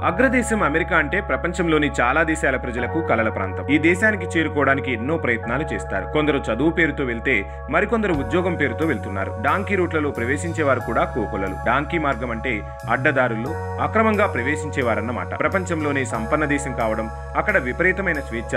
అగ్రదేశం America అంటే ప్రపంచంలోని చాలా దేశాల ప్రజలకు కలల ప్రాంతం. ఈ దేశానికి చేరుకోవడానికి ఎన్నో ప్రయత్నాలు చేస్తారు. కొందరు చదువు పేరుతో వెళ్తే మరికొందరు ఉద్యోగం పేరుతో వెళ్తున్నారు. డాంకీ రూట్లలో ప్రవేశించే వారు కూడా కోకొల్లలు. డాంకీ మార్గం అంటే అడ్డదారుల్లో అక్రమంగా ప్రవేశించేవారన్నమాట. ప్రపంచంలోనే సంపన్న దేశం కావడం, అక్కడ విపరీతమైన స్వేచ్ఛ,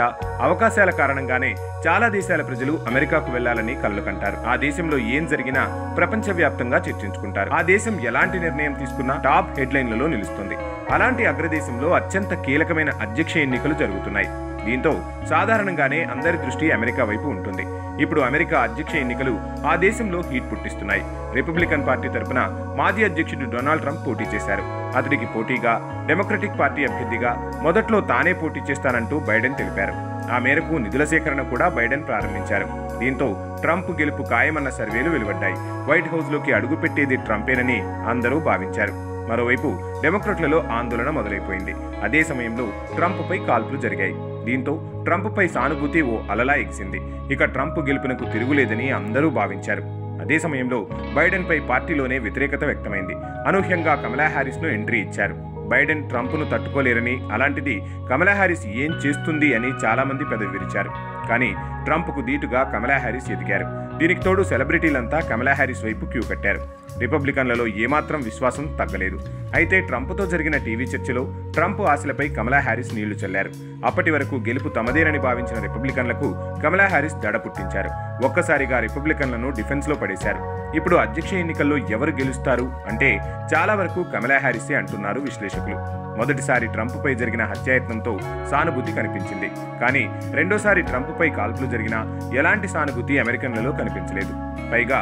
అవకాశాల కారణంగానే చాలా దేశాల ప్రజలు అమెరికాకు వెళ్లాలని కలలు కంటారు. ఆ దేశంలో ఏం జరిగినా ప్రపంచవ్యాప్తంగా చర్చించుకుంటారు. ఆ దేశం ఎలాంటి నిర్ణయం తీసుకున్నా టాప్ హెడ్లైన్లలో నిలుస్తుంది. అలాంటి అగ్రదేశంలో అత్యంత కీలకమైన అధ్యక్ష ఎన్నికలు జరుగుతున్నాయి. దీంతో సాధారణంగానే అందరి దృష్టి అమెరికా వైపు ఉంటుంది. ఇప్పుడు అమెరికా అధ్యక్ష ఎన్నికలు ఆ దేశంలో హీట్ పుట్టిస్తున్నాయి. రిపబ్లికన్ పార్టీ తరపున మాజీ అధ్యక్షుడు డొనాల్డ్ ట్రంప్ పోటీ చేశారు. అతడికి పోటీగా డెమోక్రటిక్ పార్టీ అభ్యర్థిగా మొదట్లో తానే పోటీ చేస్తానంటూ బైడెన్ తెలిపారు. ఆ మేరకు నిధుల సేకరణ కూడా బైడెన్ ప్రారంభించారు. దీంతో ట్రంప్ గెలుపు ఖాయమన్న సర్వేలు వెలువడ్డాయి. వైట్ హౌస్ లోకి అడుగుపెట్టేది ట్రంపేనని అందరూ భావించారు. మరోవైపు డెమోక్రట్లలో ఆందోళన మొదలైపోయింది. అదే సమయంలో ట్రంప్ పై కాల్పులు జరిగాయి. దీంతో ట్రంప్ పై సానుభూతి ఓ అలలా ఎగిసింది. ఇక ట్రంప్ గెలుపునకు తిరుగులేదని అందరూ భావించారు. అదే సమయంలో బైడెన్ పై పార్టీలోనే వ్యతిరేకత వ్యక్తమైంది. అనూహ్యంగా కమలా హ్యారిస్ ను ఎంట్రీ ఇచ్చారు. బైడెన్ ట్రంప్ ను తట్టుకోలేరని, అలాంటిది కమలా హ్యారిస్ ఏం చేస్తుంది అని చాలా మంది పెదవి విరిచారు. కానీ ట్రంప్ కు దీటుగా కమలా హ్యారిస్ ఎదిగారు. దీనికి తోడు సెలబ్రిటీలంతా కమలా హ్యారిస్ వైపు క్యూ కట్టారు. రిపబ్లికన్లలో ఏమాత్రం విశ్వాసం తగ్గలేదు. అయితే ట్రంప్తో జరిగిన టీవీ చర్చలో ట్రంప్ ఆశలపై కమలా హ్యారిస్ నీళ్లు చల్లారు. అప్పటి వరకు గెలుపు తమదేనని భావించిన రిపబ్లికన్లకు కమలా హ్యారిస్ దడ పుట్టించారు. ఒక్కసారిగా రిపబ్లికన్లను డిఫెన్స్ లో పడేశారు. ఇప్పుడు అధ్యక్ష ఎన్నికల్లో ఎవరు గెలుస్తారు అంటే చాలా వరకు కమలా హ్యారిసే అంటున్నారు విశ్లేషకులు. మొదటిసారి ట్రంప్ పై జరిగిన హత్యాయత్నంతో సానుభూతి కనిపించింది. కానీ రెండోసారి ట్రంప్ పై కాల్పులు జరిగినా ఎలాంటి సానుభూతి అమెరికన్లలో కనిపించలేదు. పైగా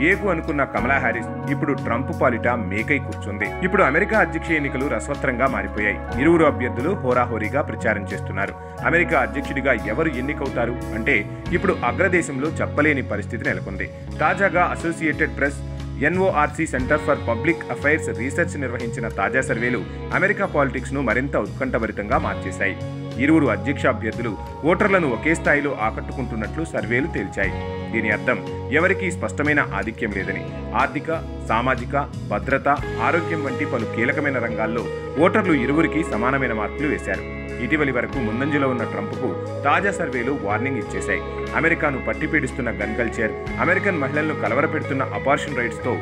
ఏకు అనుకున్న కమలా హ్యారిస్ ఇప్పుడు ట్రంప్ పాలిట మేకై కూర్చుంది. ఇప్పుడు అమెరికా అధ్యక్ష ఎన్నికలు రసవత్రంగా మారిపోయాయి. ఇరువురు అభ్యర్థులు హోరాహోరీగా ప్రచారం చేస్తున్నారు. అమెరికా అధ్యక్షుడిగా ఎవరు ఎన్నికవుతారు అంటే ఇప్పుడు అగ్రదేశంలో చెప్పలేని పరిస్థితి నెలకొంది. తాజాగా associated press NORC center for public affairs research నిర్వహించిన తాజా సర్వేలు అమెరికా పాలిటిక్స్ ను మరింత ఉత్కంఠభరితంగా మార్చేశాయి. ఇరువురు అధ్యక్ష అభ్యర్థులు ఓటర్లను ఒకే స్థాయిలో ఆకట్టుకుంటున్నట్లు సర్వేలు తేల్చాయి. దీని అర్థం ఎవరికీ స్పష్టమైన ఆధిక్యం లేదని. ఆర్థిక, సామాజిక, భద్రత, ఆరోగ్యం వంటి పలు కీలకమైన రంగాల్లో ఓటర్లు ఇరువురికి సమానమైన మార్కులు వేశారు. ఇటీవలి వరకు ముందంజలో ఉన్న ట్రంప్కు తాజా సర్వేలు వార్నింగ్ ఇచ్చేశాయి. అమెరికాను పట్టిపీడిస్తున్న గన్ కల్చర్, అమెరికన్ మహిళలను కలవరపెడుతున్న అబార్షన్ రైట్స్తో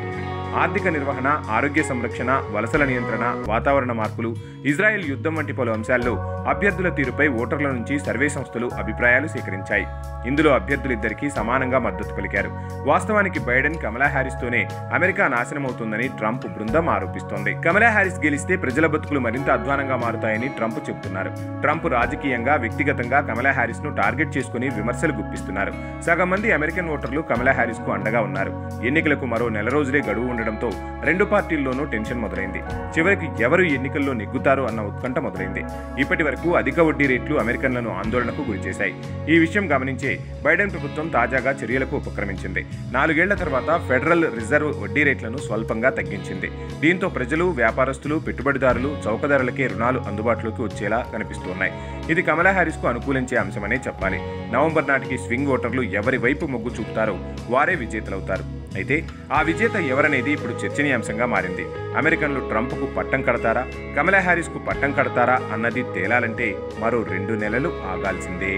ఆర్థిక నిర్వహణ, ఆరోగ్య సంరక్షణ, వలసల నియంత్రణ, వాతావరణ మార్పులు, ఇజ్రాయెల్ యుద్ధం వంటి పలు అంశాల్లో అభ్యర్థుల తీరుపై ఓటర్ల నుంచి సర్వే సంస్థలు అభిప్రాయాలు సేకరించాయి. ఇందులో అభ్యర్థులిద్దరికీ సమానంగా మద్దతు పలికారు. వాస్తవానికి బైడెన్ కమలా హ్యారిస్ తోనే అమెరికా నాశనమవుతుందని ట్రంప్ బృందం ఆరోపిస్తోంది. కమలా హ్యారిస్ గెలిస్తే ప్రజల బతుకులు మరింత అధ్వానంగా మారుతాయని ట్రంప్ చెబుతున్నారు. ట్రంప్ రాజకీయంగా, వ్యక్తిగతంగా కమలా హ్యారిస్ ను టార్గెట్ చేసుకుని విమర్శలు గుప్పిస్తున్నారు. సగం మంది అమెరికన్ ఓటర్లు కమలా హ్యారిస్ కు అండగా ఉన్నారు. ఎన్నికలకు మరో నెల రోజులే గడువు ఉండడంతో రెండు పార్టీల్లోనూ టెన్షన్ మొదలైంది. చివరికి ఎవరు ఎన్నికల్లో నెగ్గుతారో అన్న ఉత్కంఠ మొదలైంది. ఇప్పటి వరకు అధిక వడ్డీ రేట్లు అమెరికన్లను ఆందోళనకు గురిచేశాయి. ఈ విషయం గమనించే బైడెన్ ప్రభుత్వం తాజాగా చర్యలకు ఉపక్రమించింది. 4 ఏళ్ల తర్వాత ఫెడరల్ రిజర్వ్ వడ్డీ రేట్లను స్వల్పంగా తగ్గించింది. దీంతో ప్రజలు, వ్యాపారస్తులు, పెట్టుబడిదారులు చౌక ధరలకే రుణాలు అందుబాటులోకి వచ్చేలా కనిపిస్తున్నాయి. ఇది కమలా హ్యారిస్ కు అనుకూలించే అంశమనే చెప్పాలి. నవంబర్ నాటికి స్వింగ్ ఓటర్లు ఎవరి వైపు మొగ్గు చూపుతారో వారే విజేతలవుతారు. అయితే ఆ విజేత ఎవరనేది ఇప్పుడు చర్చనీయాంశంగా మారింది. అమెరికన్లు ట్రంప్ కు పట్టం కడతారా, కమలా హ్యారిస్ కు పట్టం కడతారా అన్నది తేలాలంటే మరో 2 నెలలు ఆగాల్సిందే.